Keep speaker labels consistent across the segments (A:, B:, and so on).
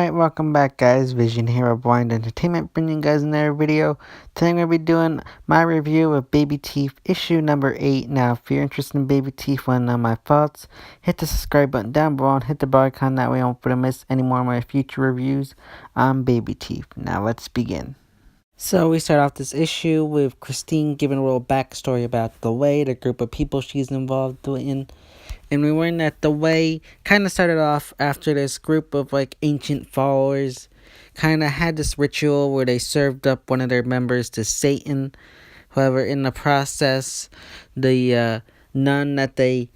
A: Alright, welcome back guys. Vision Hero Blind Entertainment bringing you guys another video. Today I'm going to be doing my review of Babyteeth issue number 8. Now if you're interested in Babyteeth, want to know my thoughts, hit the subscribe button down below and hit the bell icon, that way I won't miss any more of my future reviews on Babyteeth. Now let's begin. So we start off this issue with Christine giving a little backstory about the Way, the group of people she's involved in. And we learned that the Way kind of started off after this group of ancient followers kind of had this ritual where they served up one of their members to Satan. However, in the process, the nun that they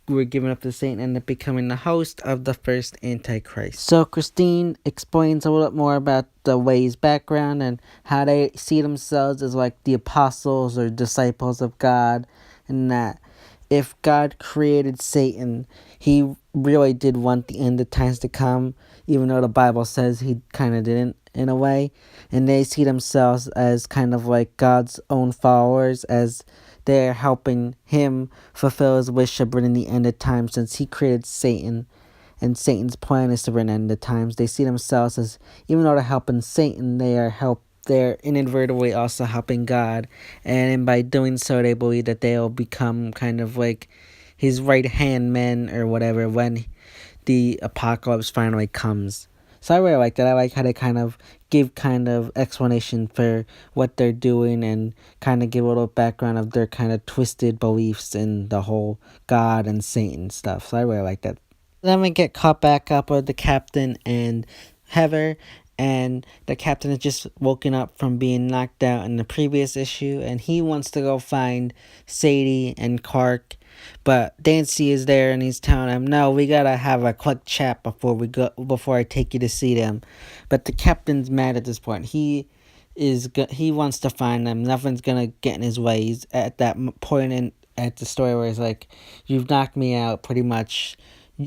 A: were giving up to Satan ended up becoming the host of the first Antichrist. So Christine explains a little bit more about the Way's background and how they see themselves as like the apostles or disciples of God, and that if God created Satan, he really did want the end of times to come, even though the Bible says he kind of didn't in a way. And they see themselves as kind of like God's own followers, as they're helping him fulfill his wish of bringing the end of time, since he created Satan. And Satan's plan is to bring the end of times. They see themselves as, even though they're helping Satan, they're inadvertently also helping God, and by doing so they believe that they'll become kind of like his right hand men or whatever when the apocalypse finally comes. So I really like that. I like how they kind of give kind of explanation for what they're doing and kind of give a little background of their kind of twisted beliefs in the whole God and Satan stuff. So I really like that. Then we get caught back up with the captain and Heather, and the captain has just woken up from being knocked out in the previous issue, and he wants to go find Sadie and Clark, but Dancy is there and he's telling him, no, we gotta have a quick chat before I take you to see them. But the captain's mad at this point. He wants to find them. Nothing's gonna get in his way. He's at that point at the story where he's like, you've knocked me out pretty much.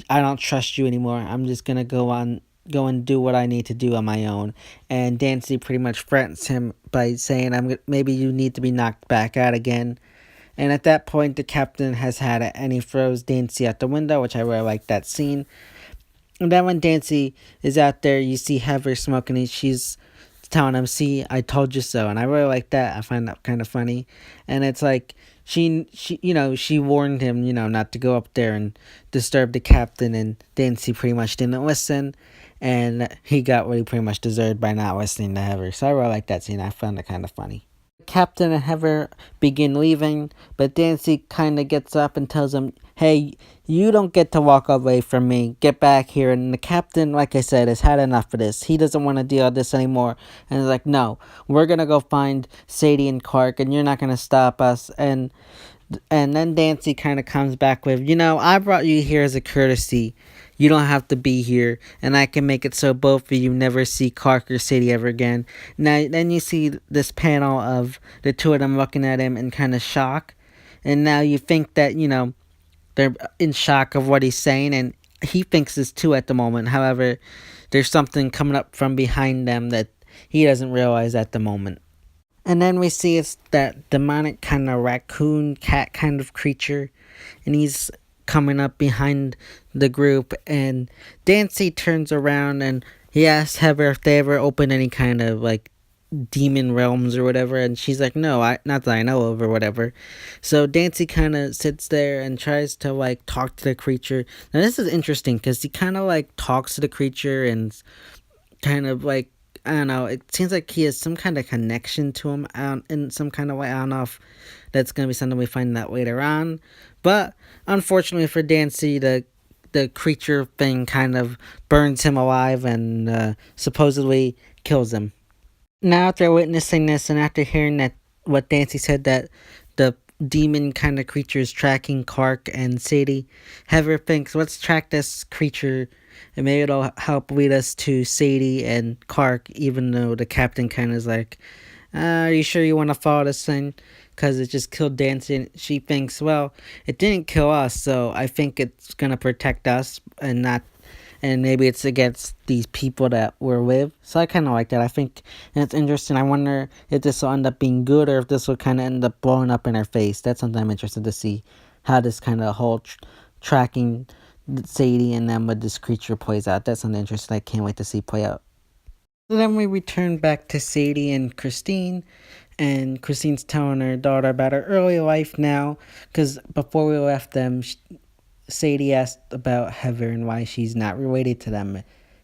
A: I don't trust you anymore. I'm just gonna go and do what I need to do on my own. And Dancy pretty much threatens him by saying, maybe you need to be knocked back out again. And at that point, the captain has had it, and he throws Dancy out the window, which I really like that scene. And then when Dancy is out there, you see Heather smoking, and she's telling him, see, I told you so. And I really like that. I find that kind of funny. And it's like, she warned him, not to go up there and disturb the captain, and Dancy pretty much didn't listen, and he got what he pretty much deserved by not listening to Heather. So I really like that scene. I found it kind of funny. Captain and Heather begin leaving, but Dancy kind of gets up and tells him, hey, you don't get to walk away from me. Get back here. And the captain, like I said, has had enough of this. He doesn't want to deal with this anymore. And he's like, no, we're going to go find Sadie and Clark, and you're not going to stop us. And then Dancy kind of comes back with, I brought you here as a courtesy. You don't have to be here, and I can make it so both of you never see Clark or Sadie ever again. Now, then you see this panel of the two of them looking at him in kind of shock, and now you think that, they're in shock of what he's saying, and he thinks this too at the moment. However, there's something coming up from behind them that he doesn't realize at the moment. And then we see it's that demonic kind of raccoon cat kind of creature, and he's coming up behind the group, and Dancy turns around and he asks Heather if they ever open any kind of demon realms or whatever, and she's like, no, not that I know of or whatever. So Dancy kind of sits there and tries to talk to the creature. Now this is interesting because he kind of talks to the creature and kind of I don't know, it seems like he has some kind of connection to him in some kind of way. I don't know if that's going to be something we find out later on. But unfortunately for Dancy, the creature thing kind of burns him alive and supposedly kills him. Now after witnessing this and after hearing that what Dancy said, that the demon kind of creature is tracking Clark and Sadie, Heather thinks, let's track this creature and maybe it'll help lead us to Sadie and Clark, even though the captain kind of is like, are you sure you want to follow this thing? Because it just killed Dancy, and she thinks, well, it didn't kill us, so I think it's going to protect us and maybe it's against these people that we're with. So I kind of like that. I think it's interesting. I wonder if this will end up being good or if this will kind of end up blowing up in our face. That's something I'm interested to see, how this kind of whole tracking Sadie and then what this creature plays out. That's something interesting I can't wait to see play out. So then we return back to Sadie and Christine, and Christine's telling her daughter about her early life now, because before we left them, Sadie asked about Heather and why she's not related to them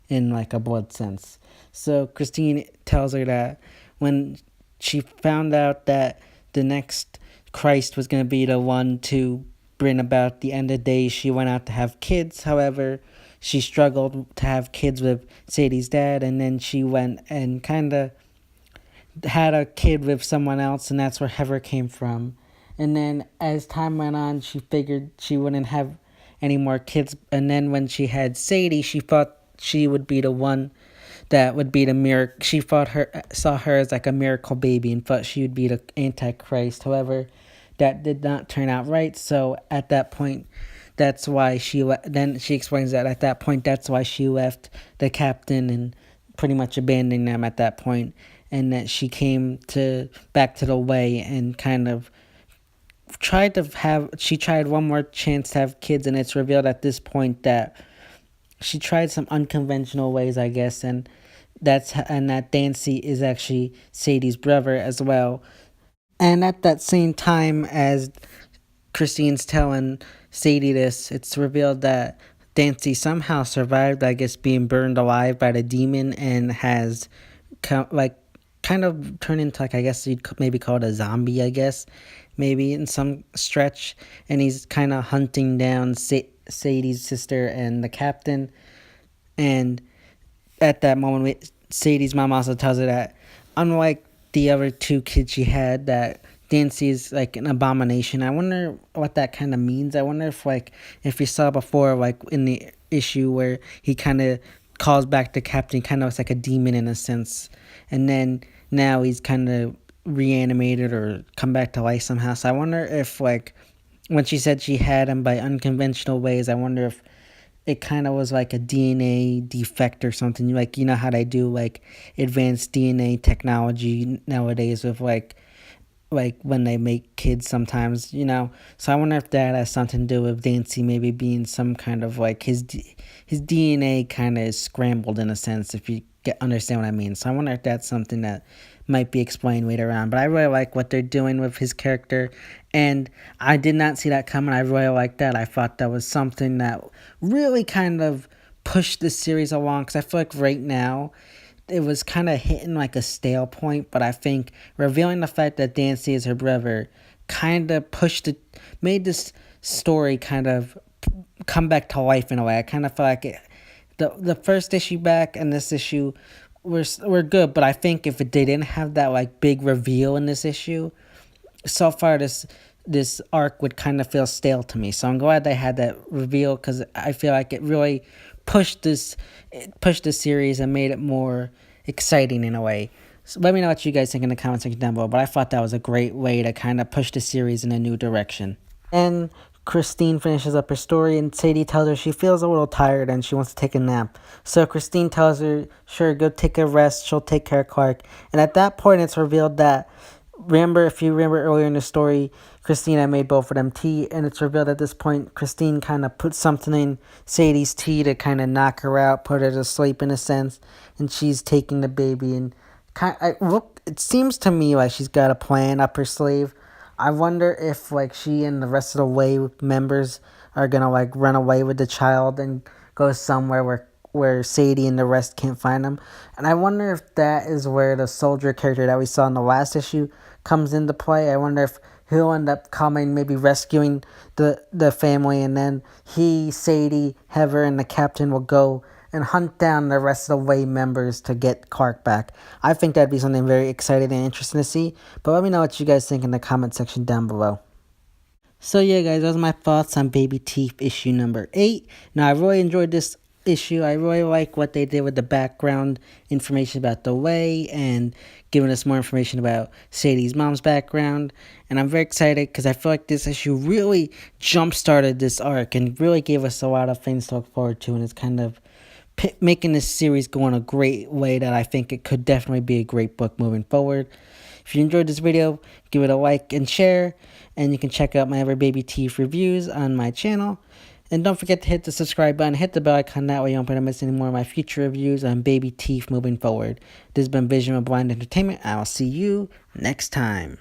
A: in like a blood sense. So Christine tells her that when she found out that the next Christ was going to be the one to bring about the end of days, she went out to have kids. However, she struggled to have kids with Sadie's dad, and then she went and kind of had a kid with someone else, and that's where Heather came from. And then as time went on, she figured she wouldn't have any more kids. And then when she had Sadie, she thought she would be the one that would be the miracle. She saw her as like a miracle baby and thought she would be the Antichrist. However, that did not turn out right. So at that point, that's why then she explains that at that point, that's why she left the captain and pretty much abandoning them at that point, and that she came back to the way and kind of she tried one more chance to have kids, and it's revealed at this point that she tried some unconventional ways, I guess, and that Dancy is actually Sadie's brother as well. And at that same time as Christine's telling Sadie this, it's revealed that Dancy somehow survived, I guess, being burned alive by the demon, and has kind of turned into, like, I guess you'd maybe call it a zombie, I guess, maybe in some stretch. And he's kind of hunting down Sadie's sister and the captain. And at that moment, Sadie's mom also tells her that, unlike the other two kids she had, that Dancy is like an abomination. I wonder what that kind of means. I wonder if you saw before, like in the issue where he kind of calls back the captain, kind of looks like a demon in a sense, and then now he's kind of reanimated or come back to life somehow. So I wonder if, like, when she said she had him by unconventional ways, I wonder if it kind of was like a DNA defect or something. Like, you know how they do like advanced DNA technology nowadays with like when they make kids sometimes, you know. So I wonder if that has something to do with Dancy maybe being some kind of like his DNA kind of is scrambled in a sense, if you understand what I mean. So I wonder if that's something that might be explained later on. But I really like what they're doing with his character, and I did not see that coming. I really like that. I thought that was something that really kind of pushed the series along, because I feel like right now it was kind of hitting like a stale point, but I think revealing the fact that Dancy is her brother kind of made this story kind of come back to life in a way. I kind of feel like the first issue back and this issue were good, but I think if they didn't have that like big reveal in this issue, so far this arc would kind of feel stale to me. So I'm glad they had that reveal, because I feel like it really pushed the series and made it more exciting in a way. So let me know what you guys think in the comment section down below. But I thought that was a great way to kind of push the series in a new direction. And Christine finishes up her story, and Sadie tells her she feels a little tired and she wants to take a nap. So Christine tells her, sure, go take a rest. She'll take care of Clark. And at that point, it's revealed that, if you remember earlier in the story, Christine had made both of them tea, and it's revealed at this point Christine kind of put something in Sadie's tea to kind of knock her out, put her to sleep in a sense, and she's taking the baby, and it seems to me like she's got a plan up her sleeve. I wonder if like she and the rest of the Way members are gonna like run away with the child and go somewhere where Sadie and the rest can't find them. And I wonder if that is where the soldier character that we saw in the last issue comes into play. I wonder if he'll end up coming, maybe rescuing the family, and then Sadie, Heather, and the captain will go and hunt down the rest of the Way members to get Clark back. I think that'd be something very exciting and interesting to see. But let me know what you guys think in the comment section down below. So yeah, guys, those are my thoughts on Babyteeth issue number 8. Now, I really enjoyed this issue. I really like what they did with the background information about the Way and giving us more information about Sadie's mom's background. And I'm very excited because I feel like this issue really jump-started this arc and really gave us a lot of things to look forward to, and it's kind of making this series go in a great way that I think it could definitely be a great book moving forward. If you enjoyed this video, give it a like and share, and you can check out my other Babyteeth reviews on my channel. And don't forget to hit the subscribe button, hit the bell icon, that way you don't miss any more of my future reviews on Baby Teeth moving forward. This has been Vision of Blind Entertainment. I will see you next time.